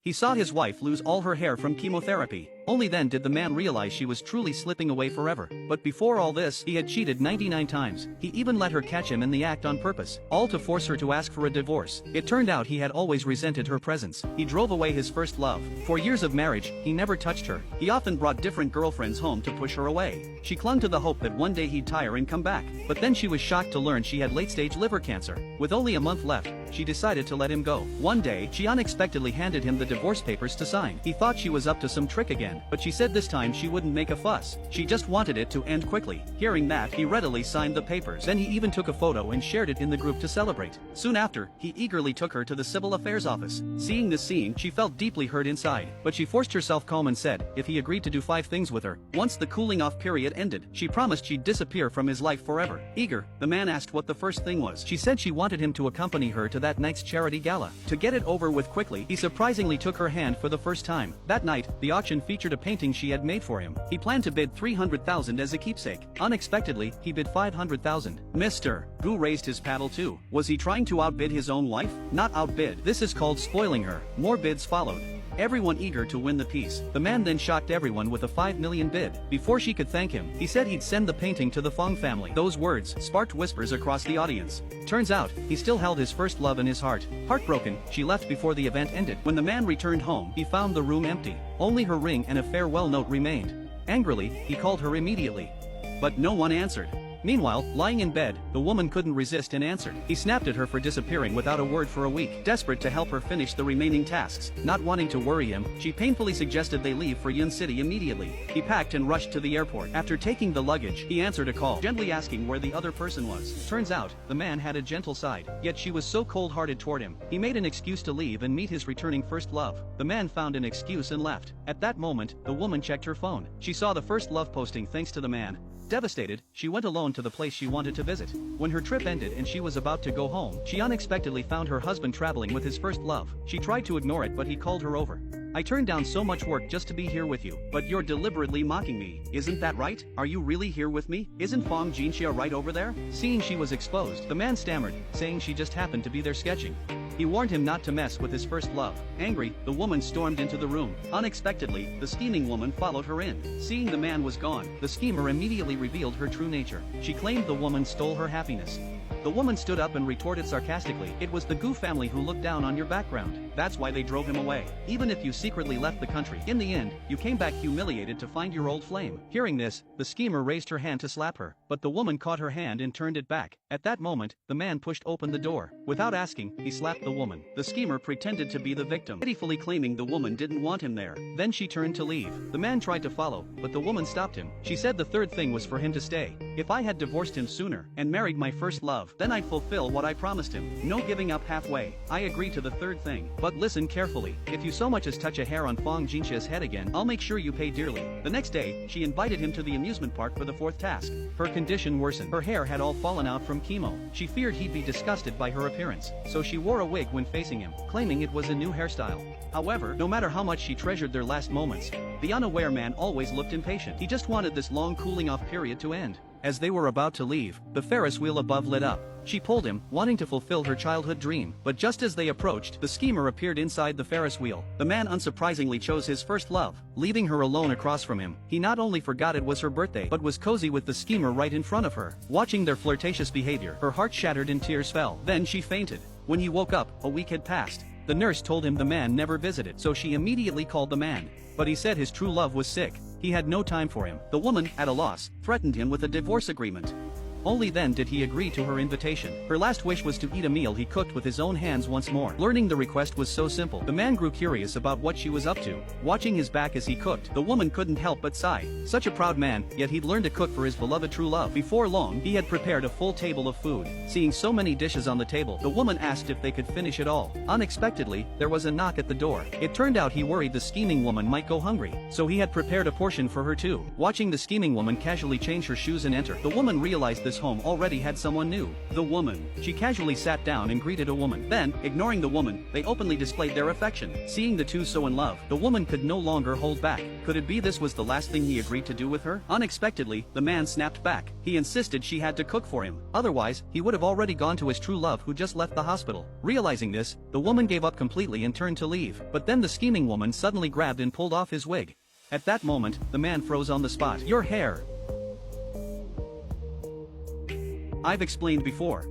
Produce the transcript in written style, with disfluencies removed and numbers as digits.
He saw his wife lose all her hair from chemotherapy. Only then did the man realize she was truly slipping away forever. But before all this, he had cheated 99 times. He even let her catch him in the act on purpose, all to force her to ask for a divorce. It turned out he had always resented her presence. He drove away his first love. For years of marriage, he never touched her. He often brought different girlfriends home to push her away. She clung to the hope that one day he'd tire and come back. But then she was shocked to learn she had late-stage liver cancer. With only a month left, she decided to let him go. One day, she unexpectedly handed him the divorce papers to sign. He thought she was up to some trick again, but she said this time she wouldn't make a fuss. She just wanted it to end quickly. Hearing that, he readily signed the papers. Then he even took a photo and shared it in the group to celebrate. Soon after, he eagerly took her to the civil affairs office. Seeing this scene, she felt deeply hurt inside, but she forced herself calm and said, if he agreed to do 5 things with her, once the cooling off period ended, she promised she'd disappear from his life forever. Eager, the man asked what the first thing was. She said she wanted him to accompany her to that night's charity gala. To get it over with quickly, he surprisingly took her hand for the first time. That night, the auction featured a painting she had made for him. He planned to bid $300,000 as a keepsake. Unexpectedly, he bid $500,000. Mr. Gu raised his paddle too. Was he trying to outbid his own wife? Not outbid. This is called spoiling her. More bids followed, everyone eager to win the piece. The man then shocked everyone with a $5 million bid. Before she could thank him, he said he'd send the painting to the Fong family. Those words sparked whispers across the audience. Turns out, he still held his first love in his heart. Heartbroken, she left before the event ended. When the man returned home, he found the room empty. Only her ring and a farewell note remained. Angrily, he called her immediately, but no one answered. Meanwhile, lying in bed, the woman couldn't resist and answered. He snapped at her for disappearing without a word for a week. Desperate to help her finish the remaining tasks, not wanting to worry him, she painfully suggested they leave for Yun City immediately. He packed and rushed to the airport. After taking the luggage, he answered a call, gently asking where the other person was. Turns out, the man had a gentle side, yet she was so cold-hearted toward him. He made an excuse to leave and meet his returning first love. The man found an excuse and left. At that moment, the woman checked her phone. She saw the first love posting thanks to the man. Devastated, she went alone to the place she wanted to visit. When her trip ended and she was about to go home, she unexpectedly found her husband traveling with his first love. She tried to ignore it, but he called her over. I turned down so much work just to be here with you, but you're deliberately mocking me. Isn't that right? Are you really here with me? Isn't Fong Jinxia right over there? Seeing she was exposed, the man stammered, saying she just happened to be there sketching. He warned him not to mess with his first love. Angry, the woman stormed into the room. Unexpectedly, the scheming woman followed her in. Seeing the man was gone, the schemer immediately revealed her true nature. She claimed the woman stole her happiness. The woman stood up and retorted sarcastically, it was the Gu family who looked down on your background. That's why they drove him away. Even if you secretly left the country, in the end, you came back humiliated to find your old flame. Hearing this, the schemer raised her hand to slap her, but the woman caught her hand and turned it back. At that moment, the man pushed open the door. Without asking, he slapped the woman. The schemer pretended to be the victim, pitifully claiming the woman didn't want him there. Then she turned to leave. The man tried to follow, but the woman stopped him. She said the third thing was for him to stay. If I had divorced him sooner and married my first love, then I'd fulfill what I promised him. No giving up halfway. I agree to the third thing. But listen carefully. If you so much as touch a hair on Fong Jinxia's head again, I'll make sure you pay dearly. The next day, she invited him to the amusement park for the fourth task. Her condition worsened. Her hair had all fallen out from chemo. She feared he'd be disgusted by her appearance, so she wore a wig when facing him, claiming it was a new hairstyle. However, no matter how much she treasured their last moments, the unaware man always looked impatient. He just wanted this long cooling off period to end. As they were about to leave, the Ferris wheel above lit up. She pulled him, wanting to fulfill her childhood dream, but just as they approached, the schemer appeared inside the Ferris wheel. The man unsurprisingly chose his first love, leaving her alone across from him. He not only forgot it was her birthday, but was cozy with the schemer right in front of her. Watching their flirtatious behavior, her heart shattered and tears fell. Then she fainted. When he woke up, a week had passed. The nurse told him the man never visited, so she immediately called the man. But he said his true love was sick. He had no time for him. The woman, at a loss, threatened him with a divorce agreement. Only then did he agree to her invitation. Her last wish was to eat a meal he cooked with his own hands once more. Learning the request was so simple, the man grew curious about what she was up to. Watching his back as he cooked, the woman couldn't help but sigh. Such a proud man, yet he'd learned to cook for his beloved true love. Before long, he had prepared a full table of food. Seeing so many dishes on the table, the woman asked if they could finish it all. Unexpectedly, there was a knock at the door. It turned out he worried the scheming woman might go hungry, so he had prepared a portion for her too. Watching the scheming woman casually change her shoes and enter, the woman realized the this home already had someone new. The woman. She casually sat down and greeted a woman. Then, ignoring the woman, they openly displayed their affection. Seeing the two so in love, the woman could no longer hold back. Could it be this was the last thing he agreed to do with her? Unexpectedly, the man snapped back. He insisted she had to cook for him. Otherwise, he would have already gone to his true love who just left the hospital. Realizing this, the woman gave up completely and turned to leave. But then the scheming woman suddenly grabbed and pulled off his wig. At that moment, the man froze on the spot. Your hair. I've explained before.